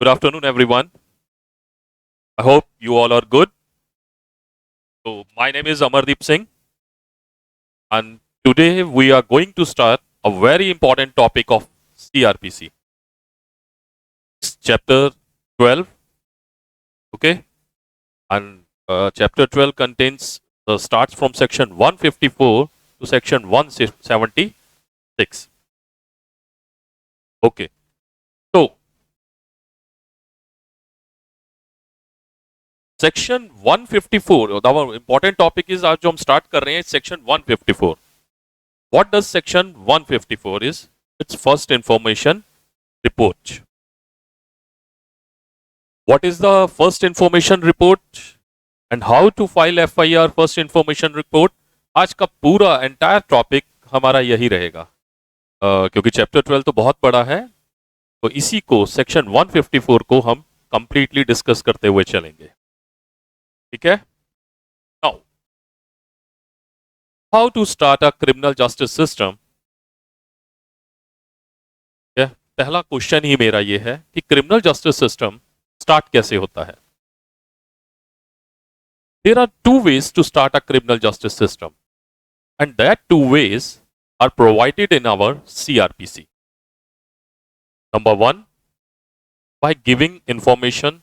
Good afternoon, everyone. I hope you all are good. So, my name is Amardeep Singh, and today we are going to start a very important topic of CRPC. It's chapter 12, okay? And chapter 12 contains starts from section 154 to section 176. Okay. So, section 154, our important topic is आज जो हम start कर रहे हैं section 154. What does section 154 is? It's first information report. What is the first information report and how to file FIR first information report? आज का पूरा entire topic हमारा यही रहेगा क्योंकि चैप्टर 12 तो बहुत बड़ा है, तो इसी को सेक्शन 154 को हम कंप्लीटली डिस्कस करते हुए चलेंगे. ठीक है. Now how to start a criminal justice system. पहला क्वेश्चन ही मेरा ये है कि क्रिमिनल जस्टिस सिस्टम स्टार्ट कैसे होता है. There are two ways to start a criminal justice system and that two ways are provided in our CRPC. Number 1, by giving information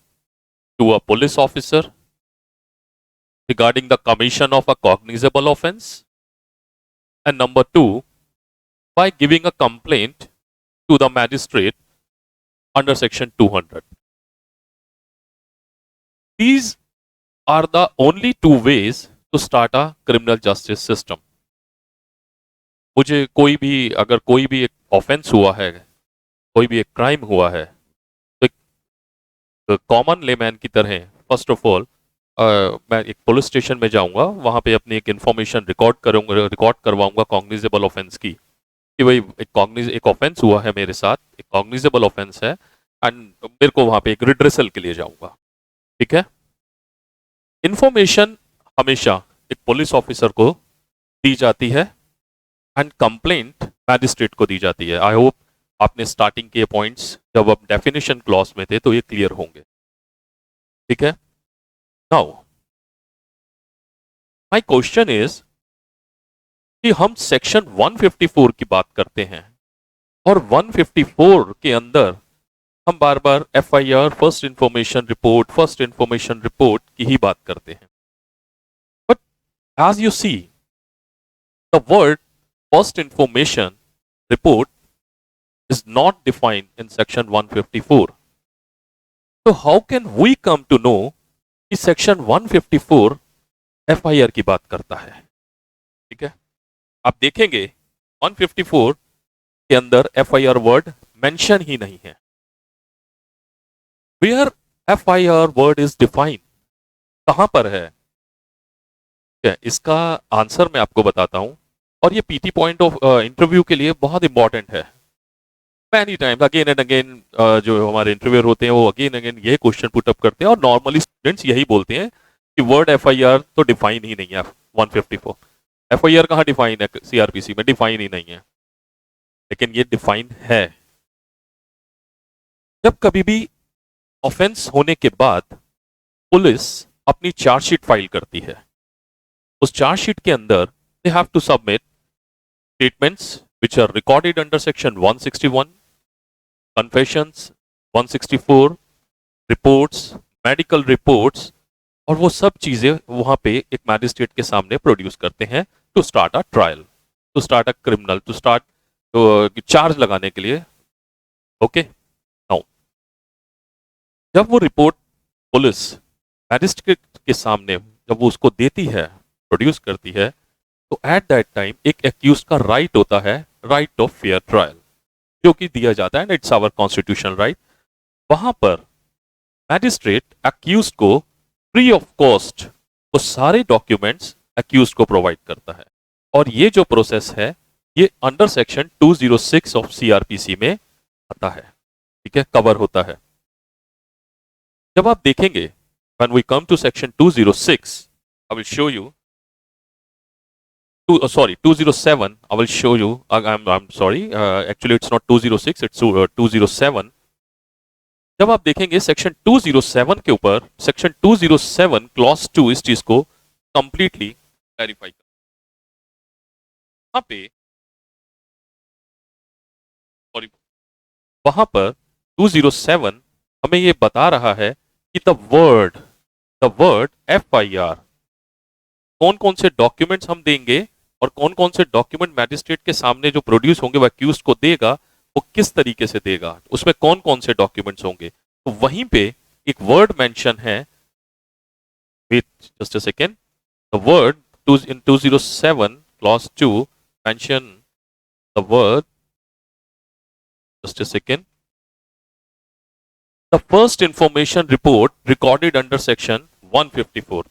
to a police officer regarding the commission of a cognizable offense, and number 2, by giving a complaint to the magistrate under section 200. These are the only two ways to start a criminal justice system. मुझे अगर कोई भी एक offence हुआ है, कोई भी एक क्राइम हुआ है, तो कॉमन लेमैन की तरह फर्स्ट ऑफ ऑल मैं एक पुलिस स्टेशन में जाऊंगा, वहां पे अपनी एक इंफॉर्मेशन रिकॉर्ड करवाऊंगा कॉग्निजेबल ऑफेंस की, कि भाई एक ऑफेंस हुआ है मेरे साथ, एक कॉग्निजेबल ऑफेंस है, एंड मेरे को वहां पे एक रिड्रेसल के लिए जाऊंगा. ठीक है. इंफॉर्मेशन हमेशा एक पुलिस ऑफिसर को दी जाती है एंड कंप्लेंट मैजिस्ट्रेट को दी जाती है. आई होप आपने स्टार्टिंग के पॉइंट्स जब आप डेफिनेशन क्लॉज में थे तो ये क्लियर होंगे. ठीक है. नाउ माय क्वेश्चन इज कि हम सेक्शन 154 की बात करते हैं और 154 के अंदर हम बार बार FIR फर्स्ट इंफॉर्मेशन रिपोर्ट की ही बात करते हैं. But as you see the word first information report is not defined in section 154. So how can we come to know कि section 154 FIR की बात करता है. ठीक है. आप देखेंगे 154 के अंदर FIR वर्ड मेंशन ही नहीं है. Where FIR word is defined, कहां पर है. इसका आंसर मैं आपको बताता हूं, और ये PT पॉइंट ऑफ इंटरव्यू के लिए बहुत इंपॉर्टेंट है. Many times again and again जो हमारे इंटरव्यूअर होते हैं वो अगेन अगेन ये क्वेश्चन पुटअप करते हैं, और नॉर्मली स्टूडेंट्स यही बोलते हैं कि वर्ड FIR तो डिफाइन ही नहीं है. 154 FIR कहाँ डिफाइन है, CRPC में डिफाइन ही नहीं है. लेकिन ये डिफाइन है. जब कभी भी ऑफेंस होने के बाद पुलिस अपनी चार्जशीट फाइल करती है, उस चार्जशीट के अंदर they have to submit statements which are recorded under section 161, confessions 164, reports, medical reports, और वो सब चीजें वहां पे एक मैजिस्ट्रेट के सामने प्रोड्यूस करते हैं to start a trial, to start a criminal, to start charge लगाने के लिए. ओके. नाउ जब वो रिपोर्ट पुलिस मैजिस्ट्रेट के सामने जब वो उसको देती है, प्रोड्यूस करती है, तो एट दैट टाइम एक एक्यूज का राइट होता है, राइट ऑफ फेयर ट्रायल, जो कि दिया जाता है, and it's our constitutional right. वहां पर मैजिस्ट्रेट एक्यूज को फ्री ऑफ कॉस्ट वो सारे डॉक्यूमेंट्स एक्यूज को प्रोवाइड करता है, और ये जो प्रोसेस है ये अंडर सेक्शन 206 ऑफ CRPC में आता है. ठीक है, कवर होता है. जब आप देखेंगे when we come to section 206, I will show you 207. I will show you. I'm sorry. Actually, it's not 206. It's 207. जब आप देखेंगे सेक्शन 207 के ऊपर, सेक्शन 207 क्लॉज 2 इस चीज को कंप्लीटली क्लैरिफाई कर, वहां पे सॉरी वहां पर 207 हमें ये बता रहा है कि द वर्ड FIR, कौन कौन से डॉक्यूमेंट्स हम देंगे और कौन कौन से डॉक्यूमेंट मैजिस्ट्रेट के सामने जो प्रोड्यूस होंगे वो अक्यूज्ड को देगा, वो किस तरीके से देगा, उसमें कौन कौन से डॉक्यूमेंट्स होंगे। तो वहीं पे एक वर्ड मेंशन है, wait just a second, the word in 207 clause 2 mention the word, just a second, the first information report recorded under section 154।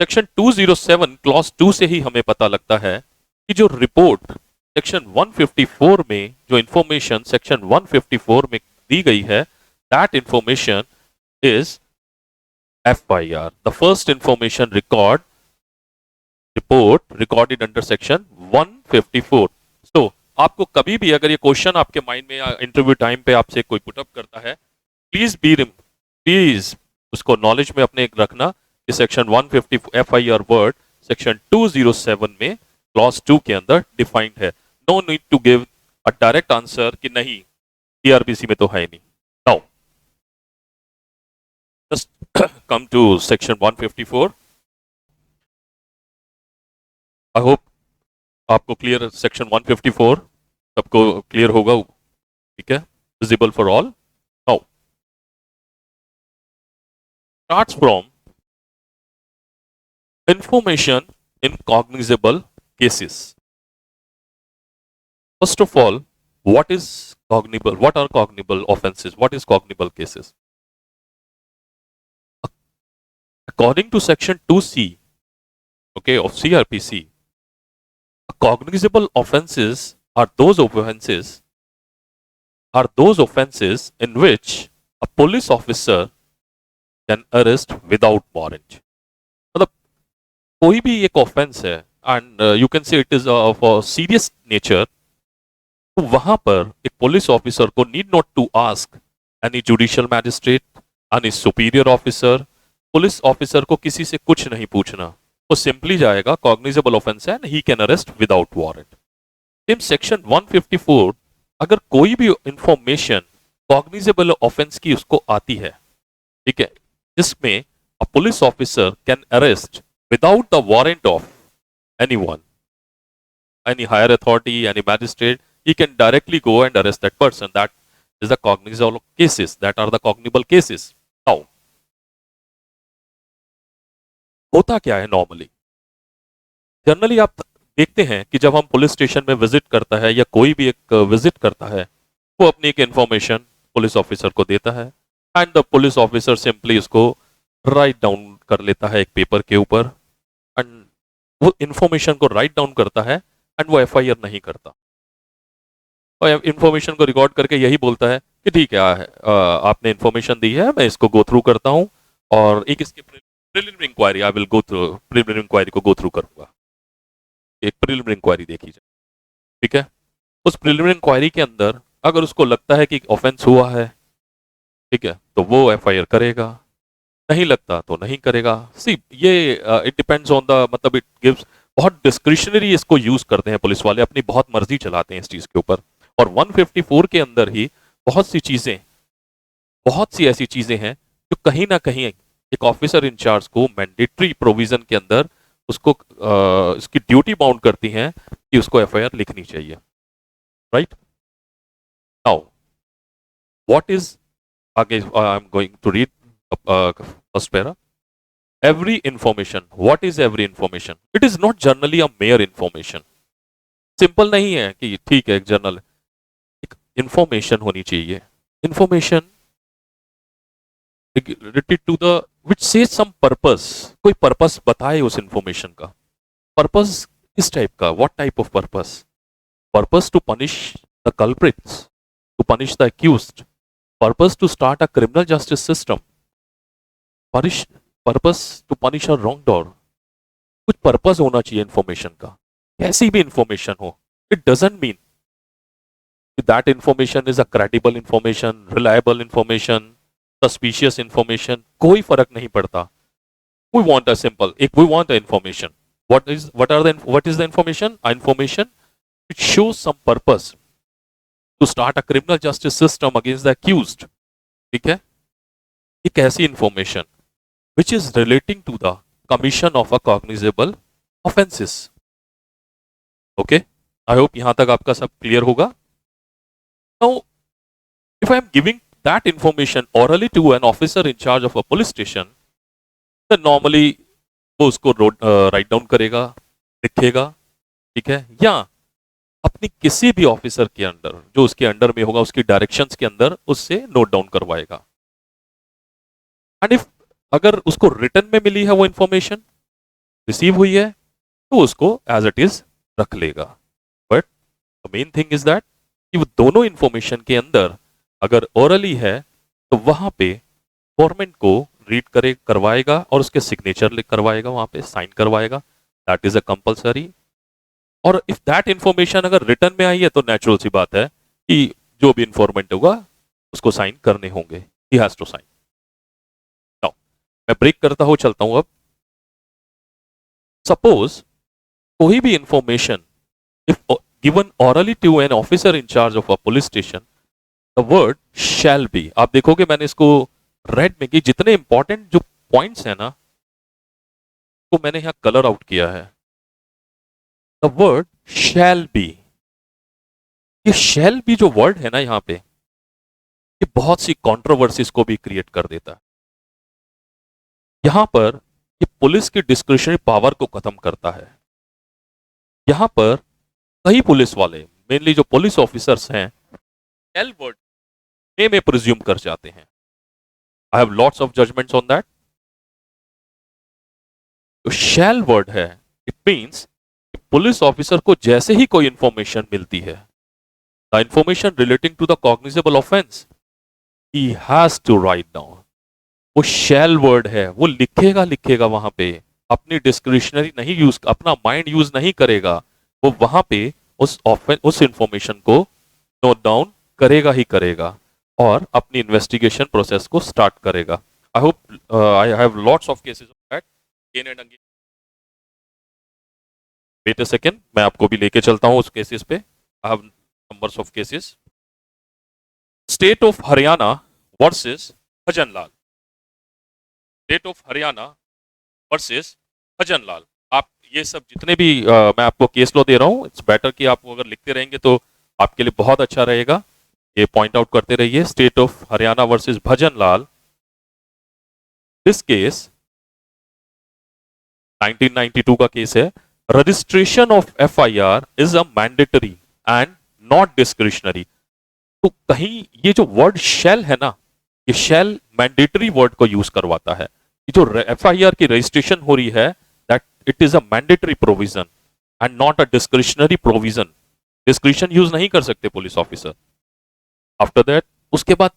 Section 207 clause 2 से ही हमें पता लगता है कि जो रिपोर्ट सेक्शन 154 में, जो इंफॉर्मेशन सेक्शन 154 में दी गई है, that information is FIR, the first information report recorded under section 154। सो आपको कभी भी अगर ये क्वेश्चन आपके माइंड में या इंटरव्यू टाइम पे आपसे कोई पुटअप करता है, प्लीज उसको नॉलेज में अपने रखना कि सेक्शन 150 FIR वर्ड सेक्शन 207 में क्लॉज 2 के अंदर डिफाइंड है। No need to give a direct answer कि नहीं TRPC में तो है नहीं। Now just come to section 154। I hope आपको क्लियर सेक्शन 154 सबको क्लियर होगा, ठीक है, visible for all. Now starts from information in cognizable cases. First of all, what is cognizable? What are cognizable offenses? What is cognizable cases? According to section 2C, okay, of CRPC, cognizable offenses are those offenses in which a police officer can arrest without warrant. कोई भी एक offence है and you can say it is of serious nature, तो वहां पर एक police officer को need not to ask any judicial magistrate, any superior officer, police officer को किसी से कुछ नहीं पूछना, वो सिंपली जाएगा कॉग्निजेबल ऑफेंस है, he can arrest without warrant. Same section 154, अगर कोई भी इंफॉर्मेशन कॉग्निजेबल ऑफेंस की उसको आती है, ठीक है, जिसमें अ police officer can arrest without the warrant of anyone, any higher authority, any magistrate, he can directly go and arrest that person. That is the cognizable cases. That are the cognizable cases. Now, होता क्या है normally? Generally आप देखते हैं कि जब हम police station में विजिट करता है या कोई भी एक विजिट करता है, वो अपनी एक इंफॉर्मेशन पुलिस ऑफिसर को देता है and the police officer simply उसको राइट डाउन कर लेता है एक पेपर के ऊपर, एंड वो इंफॉर्मेशन को राइट डाउन करता है एंड वो FIR नहीं करता, और इंफॉर्मेशन को रिकॉर्ड करके यही बोलता है कि ठीक है, आपने इंफॉर्मेशन दी है, मैं इसको गो थ्रू करता हूं और एक इसके preliminary inquiry, I will go through preliminary inquiry को गो थ्रू करूंगा, एक प्रिलिमिनरी इंक्वायरी देखी जाए, ठीक है। उस प्रिलिमिनरी इंक्वायरी के अंदर अगर उसको लगता है कि ऑफेंस हुआ है, ठीक है, तो वो FIR करेगा, नहीं लगता तो नहीं करेगा। सी ये इट डिपेंड्स ऑन द, मतलब इट गिव्स, बहुत डिस्क्रिशनरी इसको यूज करते हैं पुलिस वाले, अपनी बहुत मर्जी चलाते हैं इस चीज के ऊपर। और 154 के अंदर ही बहुत सी ऐसी चीजें हैं जो कहीं ना कहीं एक ऑफिसर इंचार्ज को मैंडेटरी प्रोविजन के अंदर उसको इसकी ड्यूटी बाउंड करती हैं कि उसको FIR लिखनी चाहिए, राइट। नाउ व्हाट इज, आगे I am going to read first para. Every information. What is every information? It is not generally a mere information. Simple नहीं है कि ठीक है एक जर्नल, एक इंफॉर्मेशन होनी चाहिए, information related to the which से सम पर्पस, कोई पर्पस बताए उस इंफॉर्मेशन का, पर्पस किस टाइप का, what type of purpose, purpose to punish the culprits, to punish the accused, purpose to start a criminal justice system, purpose to punish a wrongdoer. कुछ purpose होना चाहिए information का, कैसी भी इंफॉर्मेशन हो, it doesn't mean that information is a credible information, reliable information, suspicious information, कोई फर्क नहीं पड़ता. वी वांट अ सिंपल, एक we want a information. what is the information? Information it shows some purpose to start a criminal justice system against the accused. ठीक है, एक ऐसी information which is relating to the commission of a cognizable offenses. Okay, I hope यहां तक आपका सब clear होगा. Now, if I am giving that information orally to an officer in charge of a police station, then normally वो उसको write down करेगा, लिखेगा, ठीक है, या अपनी किसी भी ऑफिसर के अंडर जो उसके अंडर में होगा उसकी डायरेक्शंस के अंदर उससे नोट डाउन करवाएगा. एंड इफ अगर उसको रिटर्न में मिली है वो इंफॉर्मेशन रिसीव हुई है तो उसको एज इट इज रख लेगा. But the main thing is that कि वो दोनों इंफॉर्मेशन के अंदर अगर ओरली है तो वहां पे गवर्नमेंट को रीड करे करवाएगा और उसके सिग्नेचर करवाएगा, वहां पे साइन करवाएगा. That is a compulsory. और इफ दैट इंफॉर्मेशन अगर रिटर्न में आई है तो नेचुरल सी बात है कि जो भी इंफॉर्मेंट होगा उसको साइन करने होंगे. He has to sign. Now मैं ब्रेक करता हूं, चलता हूं. अब सपोज कोई भी information if given orally to an officer in charge of a police station, the word shall be, आप देखोगे मैंने इसको रेड में की, जितने इंपॉर्टेंट जो पॉइंट्स है ना तो मैंने यहां कलर आउट किया है. द वर्ड शैल बी, ये शैल बी जो वर्ड है ना यहां पे, ये बहुत सी कंट्रोवर्सीज को भी क्रिएट कर देता है. यहां पर ये पुलिस की डिस्क्रिशनरी पावर को खत्म करता है. यहां पर कई पुलिस वाले, मेनली जो पुलिस ऑफिसर्स हैं, शैल वर्ड में प्रिज्यूम कर जाते हैं. I have lots of judgments on that. तो shall word है, it means पुलिस ऑफिसर को जैसे ही कोई इंफॉर्मेशन मिलती है, the information relating to the cognizable offense, he has to write down. वो shall word है, वो लिखेगा वहां पे, अपनी डिस्क्रिशनरी नहीं यूज, अपना माइंड यूज नहीं करेगा, वो वहां पे उस इंफॉर्मेशन को नोट डाउन करेगा ही करेगा और अपनी इन्वेस्टिगेशन प्रोसेस को स्टार्ट करेगा. I hope I have lots of cases of that again and again. Wait a second, मैं आपको भी लेके चलता हूं उस केसेस पे. I have numbers of cases. State of Haryana versus Bhajanlal. State of Haryana versus Bhajanlal. आप ये सब जितने भी मैं आपको केस लॉ दे रहा हूं, इट्स बेटर कि आप अगर लिखते रहेंगे तो आपके लिए बहुत अच्छा रहेगा. ये पॉइंट आउट करते रहिए. State of Haryana versus Bhajanlal. This case 1992 का केस है. Registration of FIR is a mandatory and not discretionary. तो कहीं ये जो वर्ड शैल है ना, ये शैल मैंडेटरी वर्ड को यूज करवाता है. ये जो एफआईआर की रजिस्ट्रेशन हो रही है, that it is a mandatory provision and not a discretionary provision. Discretion use नहीं कर सकते पुलिस ऑफिसर. After that, उसके बाद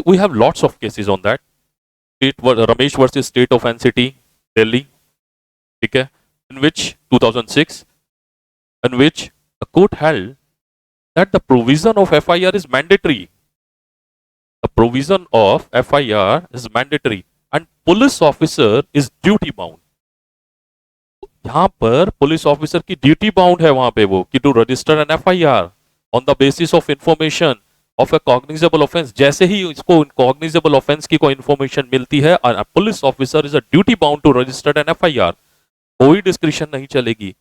we have lots of cases on that. Ramesh versus State of NCT, Delhi, ठीक है, in which 2006, in which the court held that the provision of FIR is mandatory. The provision of FIR is mandatory and police officer is duty bound. यहां पर police officer की duty bound है वहां पे वो कि to register an FIR on the basis of information of a cognizable offence. जैसे ही इसको कॉग्निजेबल ऑफेंस की कोई इंफॉर्मेशन मिलती है, police officer is a duty bound to register an FIR. कोई डिस्क्रिशन नहीं चलेगी.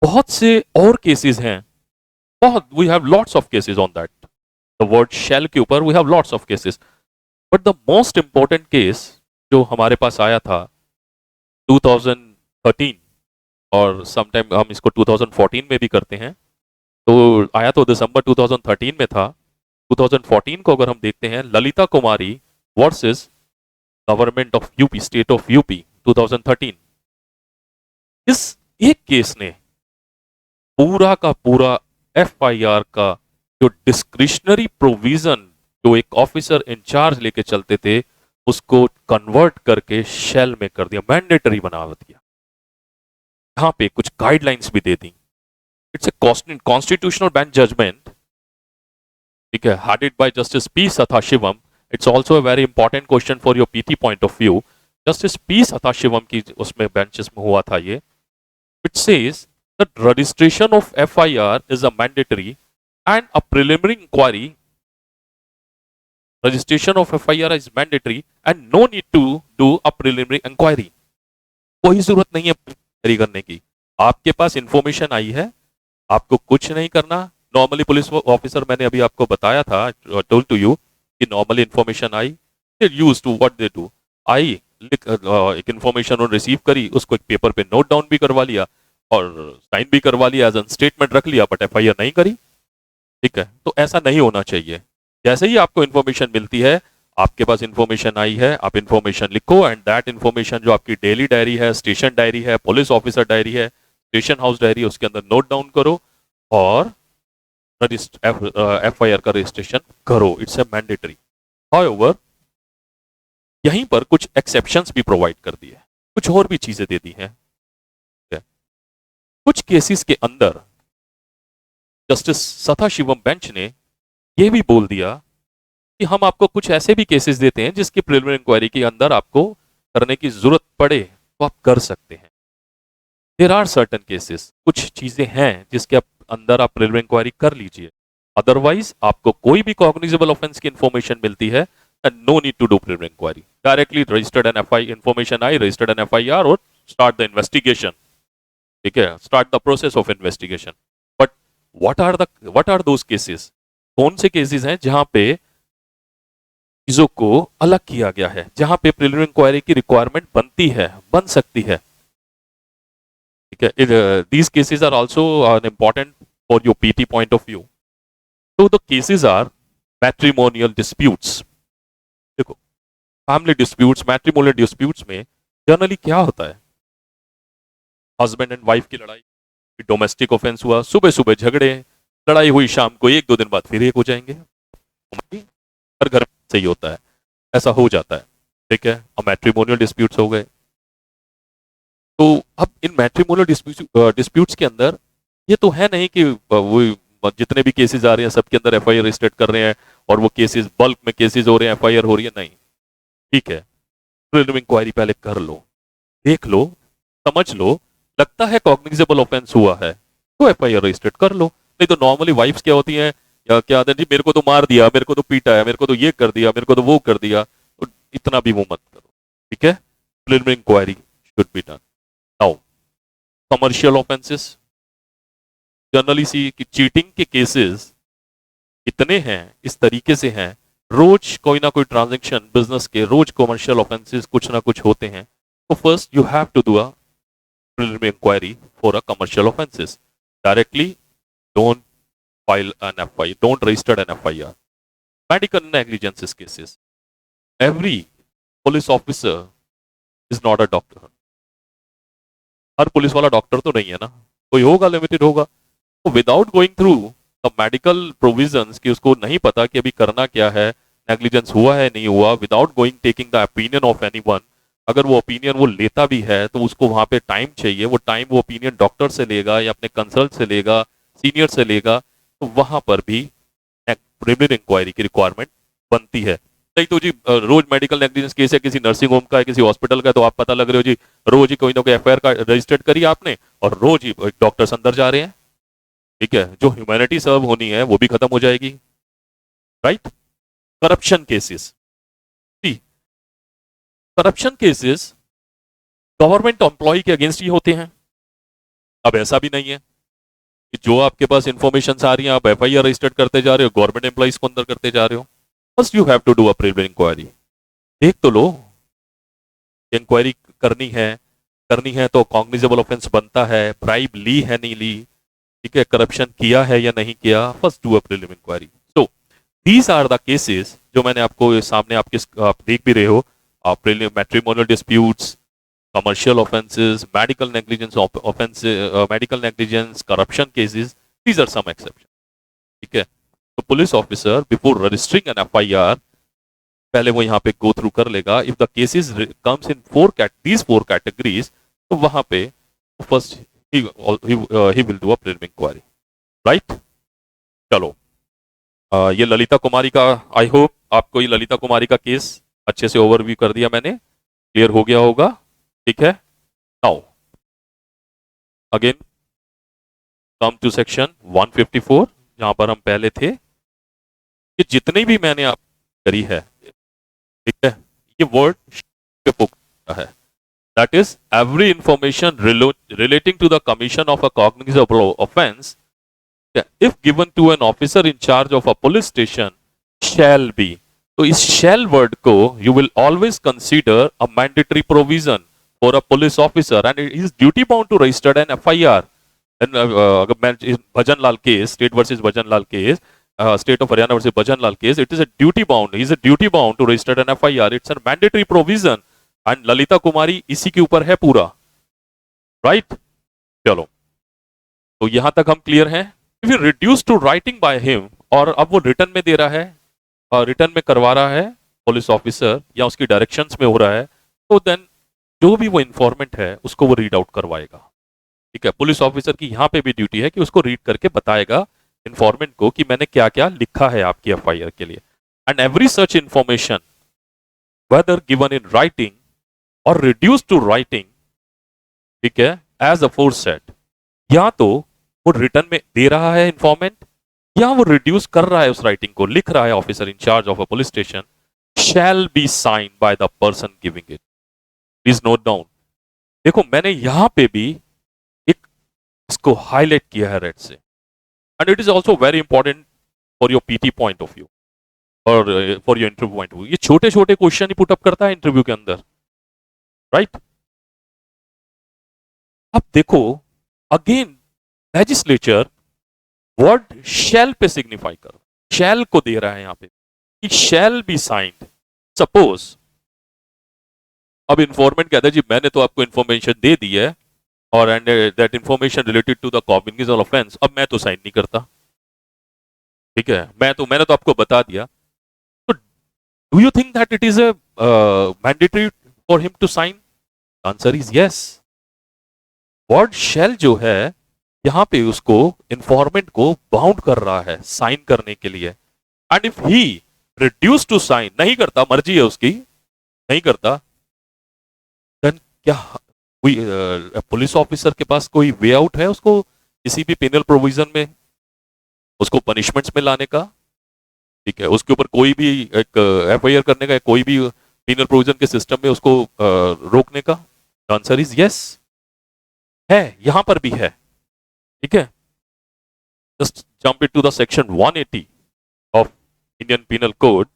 बहुत से और केसेस हैं, बहुत, we have lots of cases on that. The word shall के ऊपर we have lots of cases. But the most important case जो हमारे पास आया था 2013 और समटाइम हम इसको 2014 में भी करते हैं, तो आया तो दिसंबर 2013 में था. 2014 को अगर हम देखते हैं, Lalita Kumari versus government of UP, state of UP 2013. इस एक केस ने पूरा का पूरा FIR का जो डिस्क्रिशनरी प्रोविजन जो एक ऑफिसर इंचार्ज लेके चलते थे, उसको कन्वर्ट करके शेल में कर दिया, मैंडेटरी बना दिया. यहां पे कुछ गाइडलाइंस भी दे दी. It's a constitutional bench judgment, ठीक है, headed by Justice P. Sathashivam it's also a very important question for your PT point of view. Justice P Sathasivam की उसमें बेंचेस में हुआ था ये, which says that registration of FIR is a mandatory and a preliminary inquiry. Registration of FIR is mandatory and no need to do a preliminary inquiry. कोई जरूरत नहीं है इंक्वायरी करने की। आपके पास इंफॉर्मेशन आई है, आपको कुछ नहीं करना। नॉर्मली पुलिस ऑफिसर, मैंने अभी आपको बताया था, टोल्ड टू यू कि नॉर्मली इंफॉर्मेशन आई, they use to what they do, आई एक इंफॉर्मेशन उन्होंने रिसीव करी, उसको एक पेपर पे नोट डाउन भी करवा लिया और साइन भी करवा लिया, एज एन स्टेटमेंट रख लिया, बट एफआईआर नहीं करी। ठीक है, तो ऐसा नहीं होना चाहिए। जैसे ही आपको इन्फॉर्मेशन मिलती है, आपके पास इन्फॉर्मेशन आई है, आप इन्फॉर्मेशन लिखो एंड दैट इन्फॉर्मेशन जो आपकी डेली डायरी है, स्टेशन डायरी है, पुलिस ऑफिसर डायरी है, स्टेशन हाउस डायरी, उसके अंदर नोट डाउन करो और एफआईआर का रजिस्ट्रेशन करो। It's a mandatory. हाउएवर, यहीं पर कुछ एक्सेप्शंस भी प्रोवाइड कर दी है, कुछ और भी चीजें दे दी हैं। कुछ केसेस के अंदर जस्टिस सदाशिवम बेंच ने यह भी बोल दिया कि हम आपको कुछ ऐसे भी केसेस देते हैं जिसकी प्रिलिमिनरी इंक्वायरी के अंदर आपको करने की जरूरत पड़े तो आप कर सकते हैं। देयर आर सर्टेन केसेस, कुछ चीजें हैं जिसके अंदर आप प्रिलिमिनरी इंक्वायरी कर लीजिए, अदरवाइज आपको कोई भी कॉग्निजेबल ऑफेंस की इंफॉर्मेशन मिलती है and no need to do preliminary inquiry, directly registered an FI information I, registered an FIR और स्टार्ट द इन्वेस्टिगेशन। ठीक है, start the process of investigation. But what are those cases? कौन से cases हैं जहां पे चीजों को अलग किया गया है, जहां पे प्रिलिमिनरी इंक्वायरी की रिक्वायरमेंट बनती है, बन सकती है? ठीक है, these cases are also an important for your PT point of view. तो the cases are matrimonial disputes. देखो, फैमिली डिस्प्यूट्स, मैट्रिमोनियल डिस्प्यूट्स में जनरली क्या होता है, हस्बैंड एंड वाइफ की लड़ाई, डोमेस्टिक ऑफेंस हुआ, सुबह सुबह झगड़े, लड़ाई हुई, शाम को एक दो दिन बाद फिर एक हो जाएंगे। हर घर में सही होता है, ऐसा हो जाता है। ठीक है, अब मैट्रिमोनियल डिस्प्यूट्स हो गए। तो अब इन मैट्रिमोनियल डिस्प्यूट्स के अंदर ये तो है नहीं कि वो जितने भी केसेस आ रहे हैं सबके अंदर एफआईआर रजिस्टर्ड कर रहे हैं और वो केसेस बल्क में केसेस हो रहे हैं, एफआईआर हो रही है, नहीं। ठीक है, प्रिलिमिनरी इंक्वायरी पहले कर लो, देख लो, समझ लो, लगता है कॉग्निजेबल ऑफेंस हुआ है तो एफआईआर रजिस्टर्ड कर लो। नहीं तो नॉर्मली वाइफ्स क्या होती हैं, या क्या आते हैं जी, मेरे को तो मार दिया, मेरे को तो पीटा है, मेरे को तो ये कर दिया, मेरे को तो वो कर दिया, तो इतना भी वो मत करो। ठीक है, preliminary inquiry should be done. Now commercial offences, generally see कि चीटिंग के केसेस इतने हैं, इस तरीके से हैं, रोज कोई ना कोई ट्रांजैक्शन बिजनेस के, रोज कमर्शियल ऑफेंसेस कुछ ना कुछ होते हैं। तो first you have to do a preliminary inquiry for a commercial offenses. Directly, don't file an FIR, don't register an FIR. Medical negligence cases. Every police officer is not a doctor. Her police वाला doctor तो नहीं है ना, कोई होगा, limited होगा। तो without going through the medical provisions कि उसको नहीं पता कि अभी करना क्या है, नेग्लिजेंस हुआ है नहीं हुआ, without going taking the opinion of anyone, अगर वो ओपिनियन वो लेता भी है तो उसको वहां पे टाइम चाहिए, वो टाइम वो ओपिनियन डॉक्टर से लेगा या अपने कंसल्ट से लेगा, सीनियर से लेगा, तो वहां पर भी प्रिलिमिनरी इंक्वायरी की रिक्वायरमेंट बनती है। नहीं तो जी रोज मेडिकल नेग्लिजेंस केस है, किसी नर्सिंग होम का है, किसी हॉस्पिटल का है, तो आप पता लग रहे हो जी रोज ही कोई ना कोई एफआईआर का रजिस्टर्ड करी आपने और रोज ही डॉक्टर्स अंदर जा रहे हैं। ठीक है, जो ह्यूमैनिटी सर्व होनी है वो भी खत्म हो जाएगी। Right, corruption cases, corruption cases government employ के अगेंस्ट ही होते हैं। अब ऐसा भी नहीं है कि जो आपके पास इंफॉर्मेशन आ रही है आप एफआईआर रजिस्टर्ड करते जा रहे हो, गवर्नमेंट एम्प्लॉइज को अंदर करते जा रहे हो। First you have to do a preliminary inquiry, देख तो लो, इंक्वायरी करनी है तो कॉग्निजेबल ऑफेंस बनता है, ब्राइब ली है नहीं ली, ठीक है, करप्शन किया है या नहीं किया, first do a preliminary inquiry. So these are the cases जो मैंने आपको सामने आप देख भी रहे हो, matrimonial disputes, commercial offenses, medical negligence offenses, medical negligence, corruption cases. These are some exceptions. ठीक है, तो police officer before registering an FIR पहले वो यहाँ पे गो थ्रू कर लेगा। If the cases comes in these four categories, तो वहां पे first he will do a preliminary inquiry. Right, चलो ये ललिता कुमारी का आई होप आपको ये ललिता कुमारी का केस अच्छे से ओवरव्यू कर दिया मैंने, क्लियर हो गया होगा, ठीक है। Now again come to section 154, जहां पर हम पहले थे कि जितनी भी मैंने आप करी है, ठीक है, ये वर्ड पे फोकस है, that is every information relating to the commission of a cognizable offence if given to an officer in charge of a police station shall be. तो इस शैल वर्ड को you will always consider a mandatory provision for a police officer and is duty bound to registered an FIR. अगर मैं Bhajan Lal case, state versus Bhajan Lal case, state of Haryana versus Bhajan Lal case, it is a duty bound, is a duty bound to registered an FIR, it's a mandatory provision and Lalita Kumari इसी के ऊपर है पूरा, right. चलो, तो यहां तक हम क्लियर हैं। If you reduce to writing by him, और अब वो रिटर्न में दे रहा है और रिटर्न में करवा रहा है पुलिस ऑफिसर या उसकी डायरेक्शंस में हो रहा है, तो देन जो भी वो इंफॉर्मेंट है उसको वो रीड आउट करवाएगा, ठीक है। पुलिस ऑफिसर की यहां पे भी ड्यूटी है कि उसको रीड करके बताएगा इंफॉर्मेंट को कि मैंने क्या क्या लिखा है आपकी एफआईआर के लिए। And every such information weather given in writing और रिड्यूस टू राइटिंग, ठीक है, एज अफोरसेड, या तो वो रिटर्न में दे रहा है इंफॉर्मेंट या वो रिड्यूस कर रहा है उस राइटिंग को, लिख रहा है officer in charge of a police station, shall be sign by the person giving it. Please note down, देखो मैंने यहां पे भी एक इसको हाईलाइट किया है रेड से, and it is also very important for your PT point of view और for your interview point of view. ये छोटे छोटे क्वेश्चन ही पुटअप करता है इंटरव्यू के अंदर, राइट। अब देखो अगेन लेजिस्लेचर वर्ड शैल पे सिग्निफाई कर, शैल को दे रहा है यहां पे कि शैल बी साइंड। सपोज अब इंफॉर्मेंट कहता है जी मैंने तो आपको इंफॉर्मेशन दे दी है और and that information related to the cognizable offence, अब मैं तो साइन नहीं करता, ठीक है, मैंने तो आपको बता दिया। तो do you think that it is a mandatory for him to sign? Answer is yes. Word shall जो है यहां पे उसको इंफॉर्मेंट को बाउंड कर रहा है साइन करने के लिए। And if he reduce to sign, नहीं करता, मर्जी है उसकी, नहीं करता, देन क्या कोई पुलिस ऑफिसर के पास कोई वे आउट है उसको किसी भी पेनल प्रोविजन में उसको पनिशमेंट्स में लाने का, ठीक है, उसके ऊपर कोई भी एक एफआईआर करने का, कोई भी पेनल प्रोविजन के सिस्टम में उसको रोकने का? आंसर इज यस, है, यहां पर भी है, ठीक है। Just jump into the section 180 of Indian penal code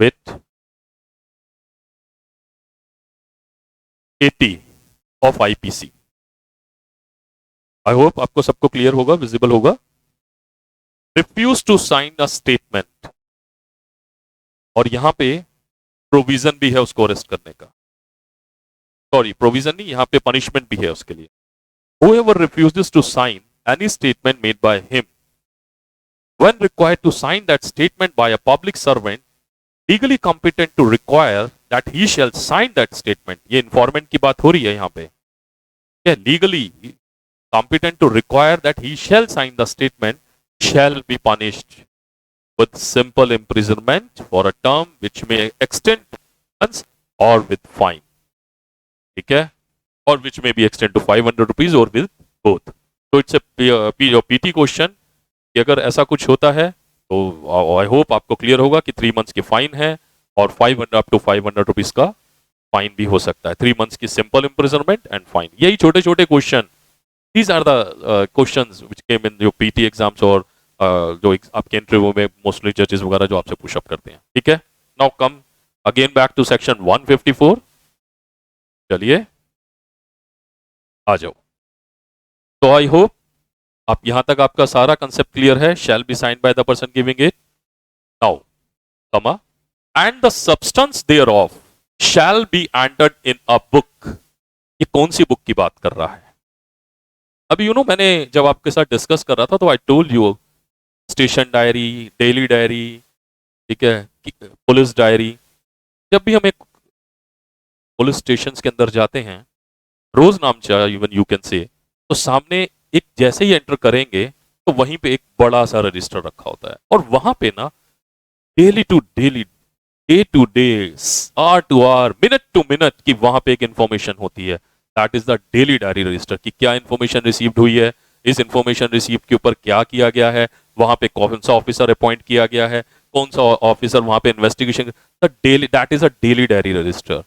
with 80 of IPC. I hope आपको सबको क्लियर होगा, विजिबल होगा। Refuse to sign a statement, और यहां पे प्रोविजन भी है उसको अरेस्ट करने का, सॉरी प्रोविजन नहीं, यहां पे पनिशमेंट भी है उसके लिए। Whoever refuses to sign any statement made by him, when required to sign that statement by a public servant legally competent to require that he shall sign that statement, ये इंफॉर्मेंट की बात हो रही है यहां पे, क्या legally competent to require that he shall sign the statement shall be punished with simple imprisonment for a term which may extend to months or with fine, ठीक है, or which may be extended to 500 rupees or with both. So it's a PT question कि अगर ऐसा कुछ होता है तो आई hope आपको क्लियर होगा कि 3 मंथ्स की फाइन है और 500 अप टू 500 रुपीज का फाइन भी हो सकता है। 3 मंथ्स की सिंपल इम्प्रिजनमेंट एंड फाइन, यही छोटे छोटे question, these are the questions which came in your PT exams और जो आपके इंटरव्यू में मोस्टली जजेस वगैरह जो आपसे पुशअप करते हैं, ठीक है। Now come again back to section 154, चलिए आ जाओ। तो आई होप आप यहां तक आपका सारा कंसेप्ट क्लियर है। Shall be signed by the person giving it, now comma, and the substance thereof shall be entered in a book. ये कौन सी बुक की बात कर रहा है? अभी मैंने जब आपके साथ डिस्कस कर रहा था तो I told you station diary, daily diary, ठीक है, पुलिस डायरी, जब भी हम एक पुलिस स्टेशन के अंदर जाते हैं, रोज नामचा इवन यू कैन से, तो सामने एक जैसे ही एंटर करेंगे तो वहीं पे एक बड़ा सा रजिस्टर रखा होता है और वहां पे ना daily to daily, day to day, hour to hour, minute to minute की वहां पे एक इंफॉर्मेशन होती है। That is the daily diary register कि क्या इंफॉर्मेशन रिसीव्ड हुई है, इस इंफॉर्मेशन रिसीव के ऊपर क्या किया गया है, वहां पे कौन सा ऑफिसर अपॉइंट किया गया है, कौन सा ऑफिसर वहां पे investigation, the daily, that is a daily diary register,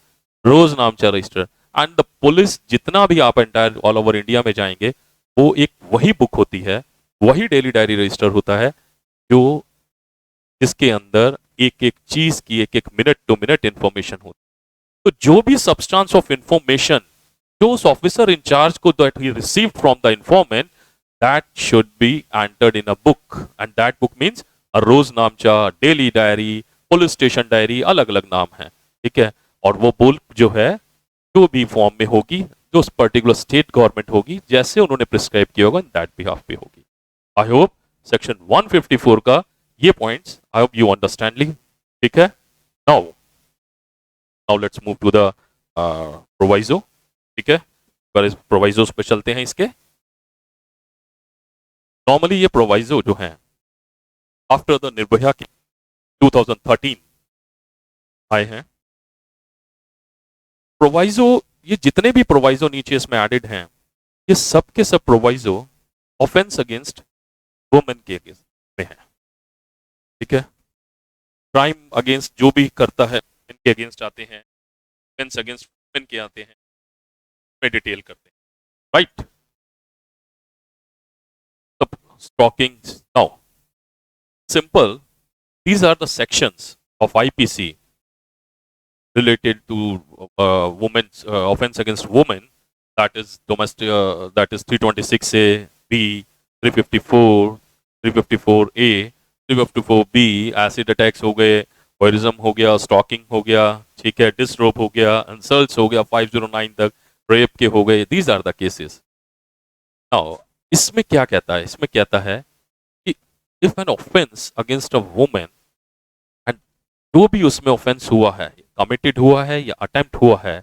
रोज नामचा रजिस्टर। एंड द पुलिस, जितना भी आप एंटायर ऑल ओवर इंडिया में जाएंगे, वो एक वही बुक होती है, वही डेली डायरी रजिस्टर होता है, जो जिसके अंदर एक एक चीज की एक एक मिनट टू मिनट इंफॉर्मेशन होती है। तो जो भी सब्सटेंस ऑफ इंफॉर्मेशन जो उस ऑफिसर इंचार्ज को that he receive from the informant, that should be entered in a book, and that book means a रोज नामचा, daily diary, police station diary, अलग अलग नाम है, ठीक है। और वो बुक जो है, जो भी फॉर्म में होगी, जो उस पर्टिकुलर स्टेट गवर्नमेंट होगी, जैसे उन्होंने प्रिस्क्राइब किया होगा, इन दैट बिहाफ पे होगी। आई होप सेक्शन 154 का ये पॉइंट्स, आई होप यू अंडरस्टैंडली, ठीक है। Now now let's move to the proviso, ठीक है। प्रोवाइजोस पे चलते हैं इसके। नॉर्मली ये प्रोवाइजो जो है आफ्टर द निर्भया की 2013 आए हैं। प्रोवाइजो, ये जितने भी प्रोवाइजो नीचे इसमें एडेड हैं, ये सब के सब प्रोवाइजो ऑफेंस अगेंस्ट वुमेन के अगेंस्ट में है, ठीक है। क्राइम अगेंस्ट जो भी करता है इनके अगेंस्ट आते हैं, ऑफेंस अगेंस्ट वुमेन के आते हैं, में डिटेल करते हैं, right. Stalking. Now, simple. These are the sections of IPC related to women's offense against women. That is domestic. That is 326A, B, 354, 354A, 354B. Acid attacks हो गए, voyeurism हो गया, stalking हो गया, ठीक है, disrobe हो गया, insults हो गया, 509 तक, rape के हो गए. These are the cases. Now, इसमें क्या कहता है? इसमें कहता है कि if an offence against a women, and जो भी उसमें ऑफेंस हुआ है, कमिटेड हुआ है या अटेम्प्ट हुआ है,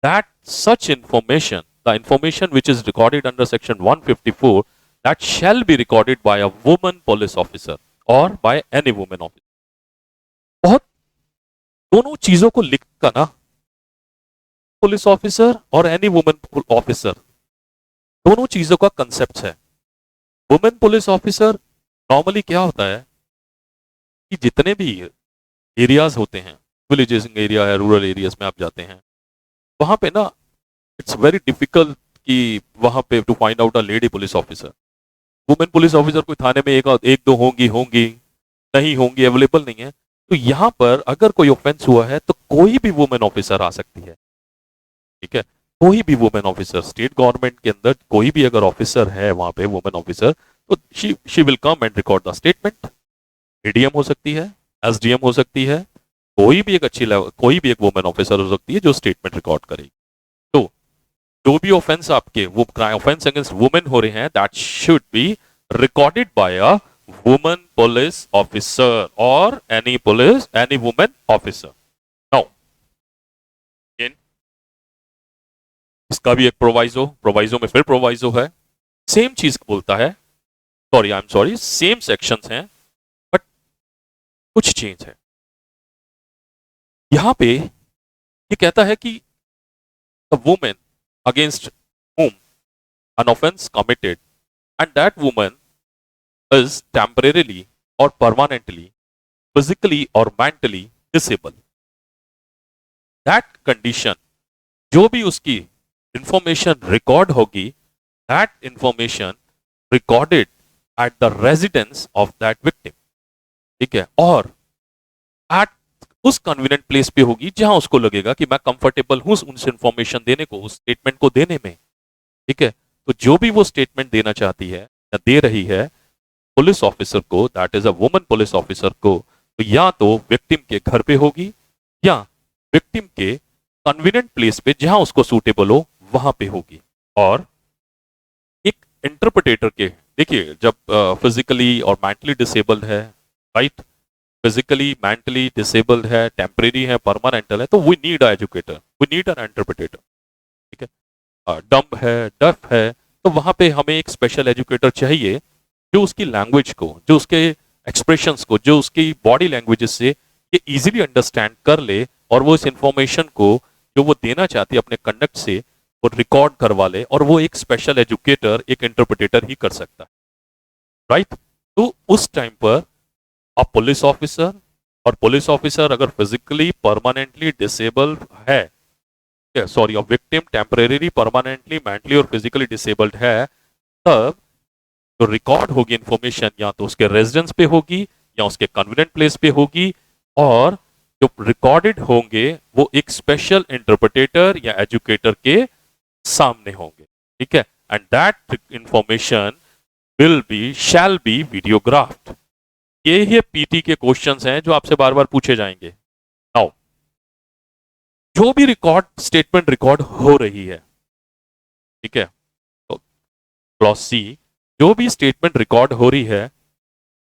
that such information, the information which is recorded under section 154, that shall be recorded by a woman police officer और बाय एनी वुमेन ऑफिसर। बहुत दोनों चीजों को लिखकर ना, पुलिस ऑफिसर और एनी वुमेन ऑफिसर, दोनों चीजों का कंसेप्ट है। वुमेन पुलिस ऑफिसर नॉर्मली क्या होता है कि जितने भी एरियाज होते हैं, विलेजेस एरिया है, रूरल एरियाज में आप जाते हैं, वहां पे ना इट्स वेरी डिफिकल्ट कि वहां पे to find out a lady police officer. Women police officer कोई थाने में एक दो होंगी होंगी नहीं होंगी, अवेलेबल नहीं है। तो यहां पर अगर कोई ऑफेंस हुआ है तो कोई भी वुमेन ऑफिसर आ सकती है, ठीक है। कोई भी वुमेन ऑफिसर, स्टेट गवर्नमेंट के अंदर कोई भी अगर ऑफिसर है वहां पे वुमेन ऑफिसर, तो she will come and record the statement. ADM हो सकती है, एसडीएम हो सकती है, कोई भी एक अच्छी लेवल, कोई भी एक वुमेन ऑफिसर हो सकती है जो स्टेटमेंट रिकॉर्ड करेगी। तो जो भी ऑफेंस आपके वो ऑफेंस अगेंस्ट वुमेन हो रहे हैं, that should be recorded by a women police officer और एनी वुमेन ऑफिसर। नाउ इसका भी एक प्रोवाइजो में फिर प्रोवाइजो है, सेम चीज बोलता है, sorry I am sorry, same sections हैं बट कुछ चेंज है। यहां पे ये कहता है कि the women against whom an offense committed and that woman is temporarily or permanently physically or mentally disabled, that condition, जो भी उसकी इंफॉर्मेशन रिकॉर्ड होगी, that information recorded at the residence of that victim, ठीक है, और eight उस convenient place पे होगी जहां उसको लगेगा कि मैं कंफर्टेबल हूं उनसे इंफॉर्मेशन देने को, उस स्टेटमेंट को देने में, ठीक है। तो जो भी वो स्टेटमेंट देना चाहती है या दे रही है पुलिस ऑफिसर को, that is a woman police officer को, तो या तो विक्टिम के घर पे होगी या विक्टिम के कन्वीनियंट प्लेस पे जहां उसको सूटेबल हो वहां पे होगी। और एक इंटरप्रिटेटर के, देखिए जब फिजिकली और मेंटली डिसेबल्ड है, राइट, फिजिकली मेंटली डिसेबल्ड है, टेम्परेरी है, परमानेंटल है, तो we need a educator, we need an interpreter, ठीक है। डम्ब है, डफ है, तो वहां पे हमें एक स्पेशल एजुकेटर चाहिए जो उसकी लैंग्वेज को, जो उसके एक्सप्रेशंस को, जो उसकी बॉडी लैंग्वेजेस से ये इजीली अंडरस्टैंड कर ले और वो इस इंफॉर्मेशन को जो वो देना चाहती है अपने कंडक्ट से वो रिकॉर्ड करवा ले, और वो एक स्पेशल एजुकेटर, एक इंटरप्रिटेटर ही कर सकता है, राइट? तो उस टाइम पर अब पुलिस ऑफिसर, और पुलिस ऑफिसर अगर फिजिकली परमानेंटली डिसेबल्ड है, sorry, victim temporary permanently mentally और फिजिकली डिसेबल्ड है, तब जो रिकॉर्ड होगी इंफॉर्मेशन या तो उसके रेजिडेंस पे होगी या उसके कन्वीनियंट प्लेस पे होगी, और जो रिकॉर्डेड होंगे वो एक स्पेशल इंटरप्रेटेटर या एजुकेटर के सामने होंगे, ठीक है? And that information will be shall be videographed. ये पीटी के क्वेश्चंस हैं जो आपसे बार बार पूछे जाएंगे। नाउ जो भी रिकॉर्ड स्टेटमेंट रिकॉर्ड हो रही है, ठीक है, तो क्लॉज सी, जो भी स्टेटमेंट रिकॉर्ड हो रही है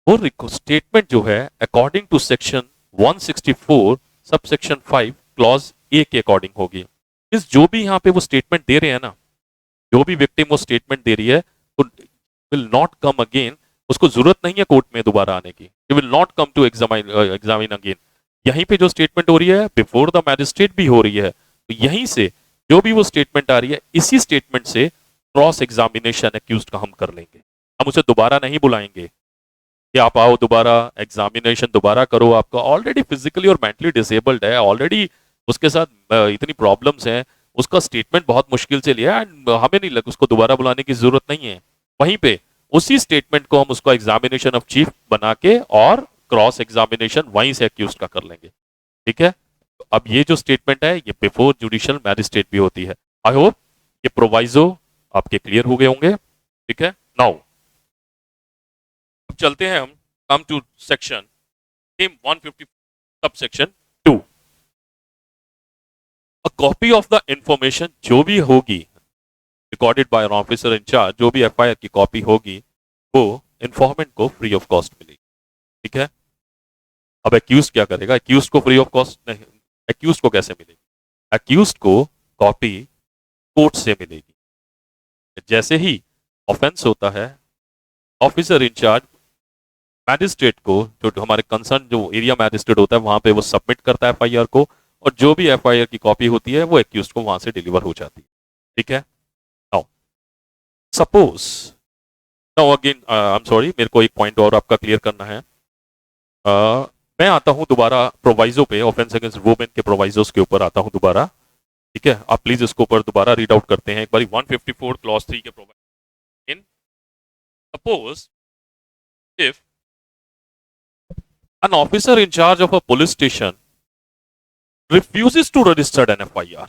वो स्टेटमेंट जो है according to section 164 sub section 5 clause A के अकॉर्डिंग होगी। इस जो भी यहाँ पे वो स्टेटमेंट दे रहे हैं ना, जो भी विक्टिम वो स्टेटमेंट दे रही है, तो विल नॉट कम अगेन, उसको जरूरत नहीं है कोर्ट में दोबारा आने की, he will not come to examine again. यहीं पे जो स्टेटमेंट हो रही है बिफोर द मैजिस्ट्रेट भी हो रही है, तो यहीं से जो भी वो स्टेटमेंट आ रही है इसी स्टेटमेंट से क्रॉस एग्जामिनेशन एक्यूज्ड का हम कर लेंगे। हम उसे दोबारा नहीं बुलाएंगे कि आप आओ दोबारा एग्जामिनेशन दोबारा करो, आपका ऑलरेडी फिजिकली और मेंटली डिसेबल्ड है, ऑलरेडी उसके साथ इतनी प्रॉब्लम्स हैं, उसका स्टेटमेंट बहुत मुश्किल से लिया, एंड हमें नहीं लगा उसको दोबारा बुलाने की जरूरत नहीं है। वहीं पे उसी स्टेटमेंट को हम उसको एग्जामिनेशन ऑफ चीफ बना के और क्रॉस एग्जामिनेशन वहीं से एक्यूज का कर लेंगे, ठीक है? तो अब ये जो स्टेटमेंट है ये बिफोर जुडिशियल मैजिस्ट्रेट भी होती है। आई होप ये प्रोवाइजो आपके क्लियर हो गए होंगे, ठीक है? नाउ अब चलते हैं हम, कम to section 150 sub section 2। A copy of the information जो भी होगी recorded by an officer in charge, जो भी एफआईआर की कॉपी होगी वो इन्फॉर्मेंट को फ्री ऑफ कॉस्ट मिलेगी, ठीक है? अब एक्यूज क्या करेगा? एक्यूज को फ्री ऑफ कॉस्ट नहीं, एक्यूज को कैसे मिलेगी? एक्यूज को कॉपी कोर्ट से मिलेगी। जैसे ही ऑफेंस होता है, ऑफिसर इंचार्ज मैजिस्ट्रेट को, जो हमारे कंसर्न जो एरिया मैजिस्ट्रेट होता है वहां पे वो सबमिट करता है एफआईआर को, और जो भी एफआईआर की कॉपी होती है वो एक्यूज को वहां से डिलीवर हो जाती है, ठीक है? Now suppose, now again I am sorry, मेरे को एक पॉइंट और आपका क्लियर करना है। मैं आता हूं दोबारा प्रोवाइजो पे, ऑफेंस अगेंस्ट वुमेन के प्रोवाइजोस के ऊपर आता हूं दोबारा, ठीक है? आप प्लीज इसको ऊपर दोबारा रीड आउट करते हैं एक बार, 154 क्लॉज 3 के proviso. In suppose if an officer in charge of a police station refuses to register an FIR,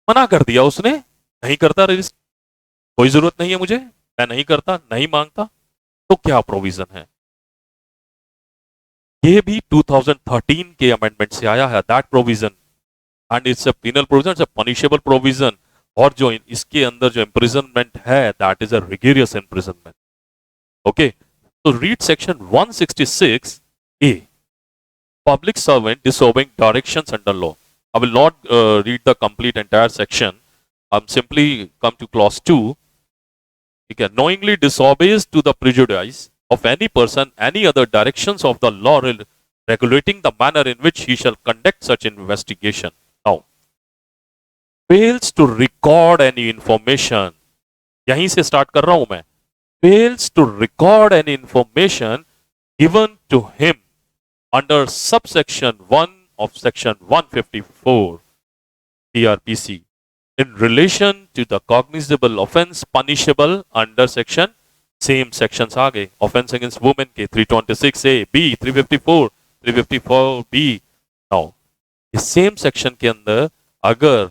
मना कर दिया उसने, नहीं करता रजिस्टर, कोई जरूरत नहीं है मुझे, मैं नहीं करता, नहीं मांगता, तो क्या प्रोविजन है? ये भी 2013 के अमेंडमेंट से आया है, that provision, and it's a penal provision, it's a punishable provision, और जो इसके अंदर जो इम्प्रिजनमेंट है that is a rigorous imprisonment, okay? तो read section 166 A, public servant disobeying directions under law. I will not read the complete entire section. I'm simply come to clause 2. Okay, knowingly disobeys to the prejudice of any person any other directions of the law regulating the manner in which he shall conduct such investigation. Now, fails to record any information. यहीं से start कर रहा हूं मैं। Fails to record any information given to him under subsection 1 of section 154 TRPC in relation to the cognizable offense punishable under section, same sections आ गए, offense against women के 326A, B, 354, 354B। now इस same section के अंदर अगर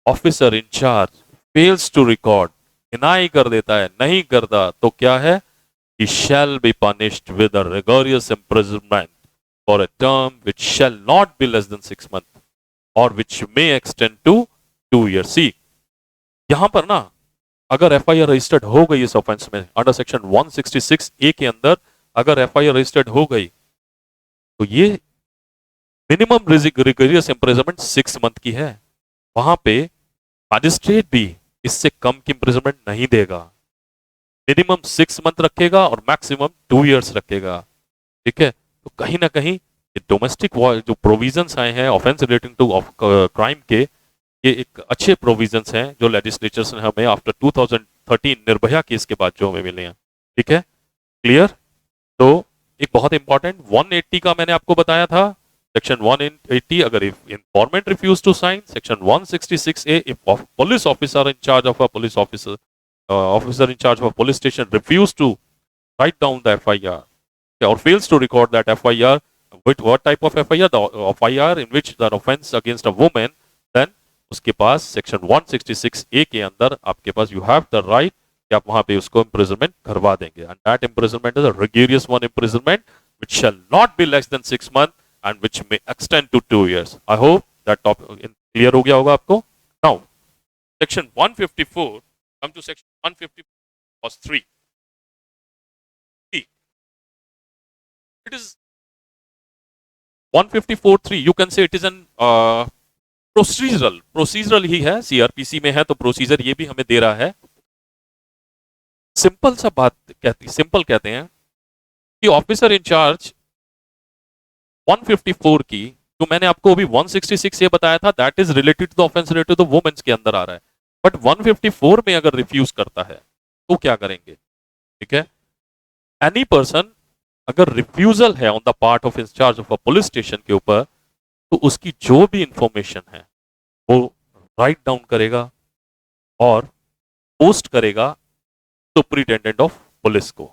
officer in charge fails to record, deny कर देता है, नहीं करता, तो क्या है? He shall be punished with a rigorous imprisonment for a term which shall not be less than 6 months or which may extend to 2 years. See, यहां पर ना अगर एफआईआर रजिस्टर्ड हो गई इस ऑफेंस में अंडर सेक्शन 166 ए के अंदर, अगर एफआईआर रजिस्टर्ड हो गई तो ये मिनिमम रिगोरियस इम्प्रिजनमेंट 6 मंथ की है। वहां पे मैजिस्ट्रेट भी इससे कम की इम्प्रिजनमेंट नहीं देगा, मिनिमम 6 मंथ रखेगा और मैक्सिमम 2 years रखेगा। ठीक है, तो कहीं ना कहीं डोमेस्टिक जो प्रोविजंस आए हैं ऑफेंस रिलेटिंग टू क्राइम के, ये एक अच्छे प्रोविजंस हैं जो लेजिस्लेचर्स ने हमें आफ्टर 2013 निर्भया केस के बाद जो हमें मिले हैं। ठीक है, क्लियर। तो एक बहुत इंपॉर्टेंट 180 का मैंने आपको बताया था, सेक्शन 180, अगर if informant refuse to sign, section 166 A, if police officer in charge of a police officer in charge of a police station refuse to write down the FIR or fails to record that FIR, with what type of FIR? The FIR in which the offense against a woman, then उसके पास section 166 ए के अंदर आपके पास you have the right कि आप वहां पे उसको imprisonment करवा देंगे, and that imprisonment is a rigorous one imprisonment which shall not be less than 6 months and which may extend to 2 years. I hope that topic clear हो गया होगा आपको. Now section 154, come to section 154 clause 3. It is 154(3), you can say it is an procedural ही है, CrPC में है तो procedure ये भी हमें दे रहा है. सिंपल सा बात सिंपल कहते हैं कि ऑफिसर इंचार्ज 154 की, जो मैंने आपको अभी 166 ये बताया था, that is related to the offence related to women's के अंदर आ रहा है, बट 154 में अगर रिफ्यूज करता है तो क्या करेंगे? ठीक है, एनी पर्सन अगर रिफ्यूजल है on the part of in charge of a police station के ऊपर, तो उसकी जो भी इंफॉर्मेशन है वो राइट डाउन करेगा और पोस्ट करेगा सुपरिटेंडेंट ऑफ पुलिस को.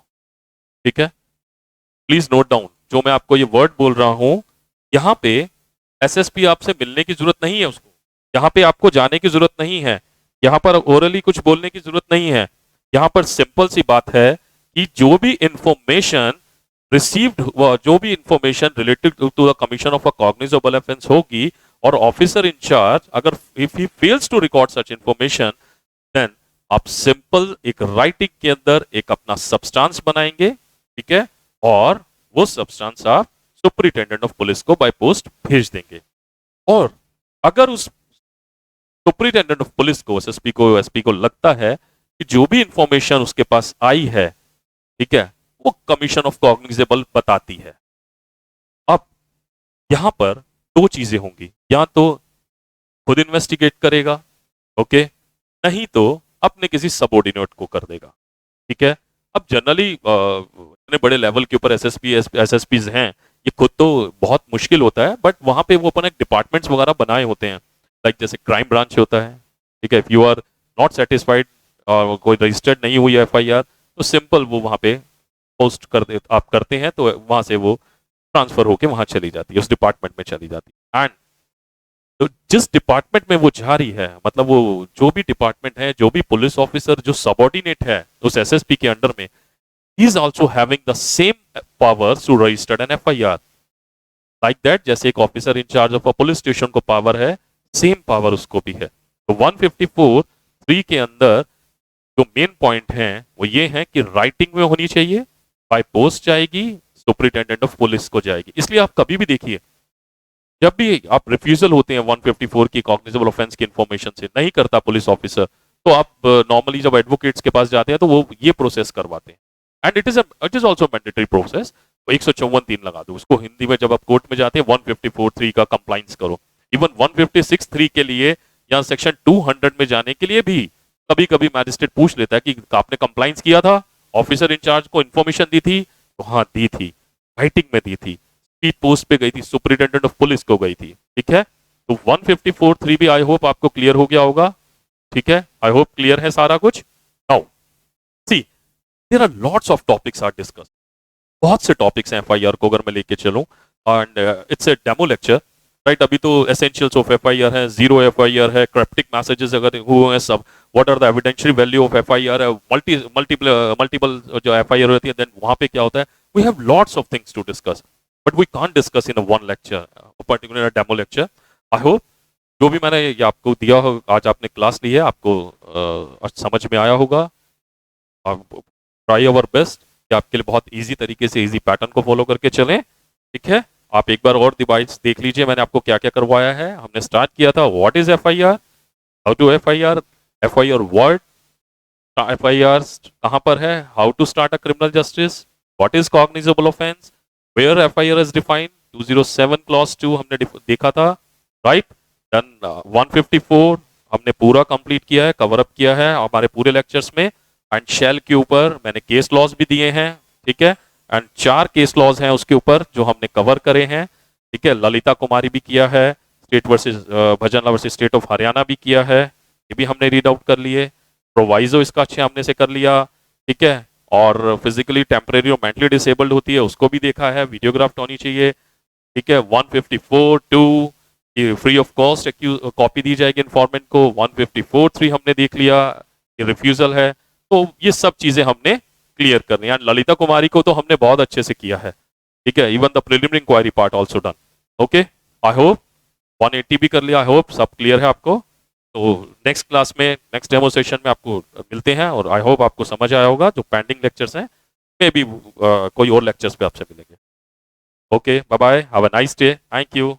ठीक है, प्लीज नोट डाउन, जो मैं आपको ये वर्ड बोल रहा हूं, यहां पे एसएसपी आपसे मिलने की जरूरत नहीं है उसको, यहां पे आपको जाने की जरूरत नहीं है, यहां पर ओरली कुछ बोलने की जरूरत नहीं है. यहां पर सिंपल सी बात है कि जो भी इंफॉर्मेशन रिसीव्ड, जो भी information related to the commission of a cognizable offence होगी, और ऑफिसर इंचार्ज अगर if he fails to record such information, then आप सिंपल एक राइटिंग के अंदर एक अपना सब्सटेंस बनाएंगे. ठीक है, और वो सब्सटेंस आप सुपरिटेंडेंट ऑफ पुलिस को बाय पोस्ट भेज देंगे. और अगर उस सुपरिटेंडेंट ऑफ पुलिस को, एसपी को लगता है कि जो भी इंफॉर्मेशन उसके पास आई है, ठीक है, वो कमीशन ऑफ कॉग्निजेबल बताती है, अब यहां पर दो चीजें होंगी, या तो खुद इन्वेस्टिगेट करेगा, ओके, नहीं तो अपने किसी सबऑर्डिनेट को कर देगा. ठीक है, अब जनरली इतने बड़े लेवल के ऊपर एसएसपीज हैं, ये खुद तो बहुत मुश्किल होता है, बट वहां पे वो अपन एक डिपार्टमेंट्स वगैरह बनाए होते हैं, लाइक जैसे क्राइम ब्रांच होता है. ठीक है, if you are not satisfied और कोई रजिस्टर्ड नहीं हुई एफआईआर, तो सिंपल वो वहां पे पोस्ट कर दे, आप करते हैं तो वहां से वो ट्रांसफर होके वहां चली जाती है, उस डिपार्टमेंट में चली जाती है. एंड तो जिस डिपार्टमेंट में वो जा रही है, मतलब वो जो भी डिपार्टमेंट है, जो भी पुलिस ऑफिसर जो सबऑर्डिनेट है उस एसएसपी के अंडर में, he is also having the same powers to register an FIR. Like that, जैसे एक officer in charge of a police station को पावर है, सेम पावर उसको भी है. तो 154(3) के अंदर जो मेन पॉइंट है वो ये है कि राइटिंग में होनी चाहिए, बाय पोस्ट जाएगी, सुपरिटेंडेंट ऑफ पुलिस को जाएगी. इसलिए आप कभी भी देखिए, जब भी आप रिफ्यूजल होते हैं 154 की कॉग्निजेबल ऑफेंस की इंफॉर्मेशन से, नहीं करता पुलिस ऑफिसर, तो आप नॉर्मली जब एडवोकेट्स के पास जाते हैं तो वो ये प्रोसेस करवाते हैं. And it is also mandatory process. 154(3) लगा दो उसको, हिंदी में जब आप कोर्ट में जाते हैं 154(3) का कंप्लाइंस करो. इवन 156(3) के लिए या सेक्शन 200 में जाने के लिए भी कभी कभी मैजिस्ट्रेट पूछ लेता है कि आपने कंप्लाइंस किया था, ऑफिसर इंचार्ज को इंफॉर्मेशन दी थी, तो हाँ दी थी, राइटिंग में दी थी, स्पीड पोस्ट पे गई थी, सुपरिटेंडेंट ऑफ पुलिस को गई थी. ठीक है, तो 154(3) भी आई होप आपको क्लियर हो गया होगा. ठीक है, आई होप क्लियर है सारा कुछ. Now see, there are lots of topics are discuss, बहुत से टॉपिक्स हैं एफआईआर को अगर मैं लेके चलूं, and it's a demo lecture, right. अभी तो एसेंशियल्स ऑफ एफआईआर है, जीरो एफआईआर है, क्रिप्टिक मैसेजेस अगर हुए हैं सब, what are the evidential value of FIR है, मल्टीपल जो एफआईआर होती है, देन वहां पे क्या होता है, we have lots of things to discuss, but we can't discuss in one lecture, particular demo lecture. I hope जो भी मैंने ये आपको दिया हो, आज आपने क्लास ली है, आपको समझ में आया होगा. ट्राई अवर बेस्ट कि आपके लिए बहुत इजी तरीके से इजी पैटर्न को फॉलो करके चलें. ठीक है, आप एक बार और डिवाइस देख लीजिए, मैंने आपको क्या क्या करवाया है. हमने स्टार्ट किया था what is FIR, how to FIR, FIR word, FIR कहां पर है, how to start a criminal justice, what is cognizable offence, where FIR is defined 207 clause 2 हमने देखा था, राइट। देन 154 हमने पूरा कंप्लीट किया है, कवर अप किया है हमारे पूरे लेक्चर्स में। एंड शेल के ऊपर मैंने केस लॉज भी दिए हैं, ठीक है। एंड 4 केस लॉज हैं उसके ऊपर जो हमने कवर करे हैं, ठीक है। ललिता कुमारी भी किया है, state versus Bhajanlal versus state of Haryana भी किया है, ये भी हमने रीड आउट कर लिए। प्रोवाइजो इसका अच्छे हमने से कर लिया, ठीक है। और फिजिकली टेम्परेरी और मेंटली डिसेबल्ड होती है उसको भी देखा है, वीडियोग्राफ्ट होनी चाहिए, ठीक है। 154 2 फ्री ऑफ कॉस्ट कॉपी दी जाएगी इन्फॉर्मेंट को। 154 3 हमने देख लिया, ये रिफ्यूजल है। तो ये सब चीजें हमने क्लियर करनी है। ललिता कुमारी को तो हमने बहुत अच्छे से किया है, ठीक है। Even the preliminary inquiry part also done. Okay, I hope 180 भी कर लिया, आई होप सब क्लियर है आपको। तो नेक्स्ट क्लास में, नेक्स्ट डेमो सेशन में आपको मिलते हैं, और आई होप आपको समझ आया होगा। जो पेंडिंग लेक्चर्स हैं मे भी कोई और लेक्चर्स पे आपसे मिलेंगे। Okay, bye bye, have a nice day, thank you.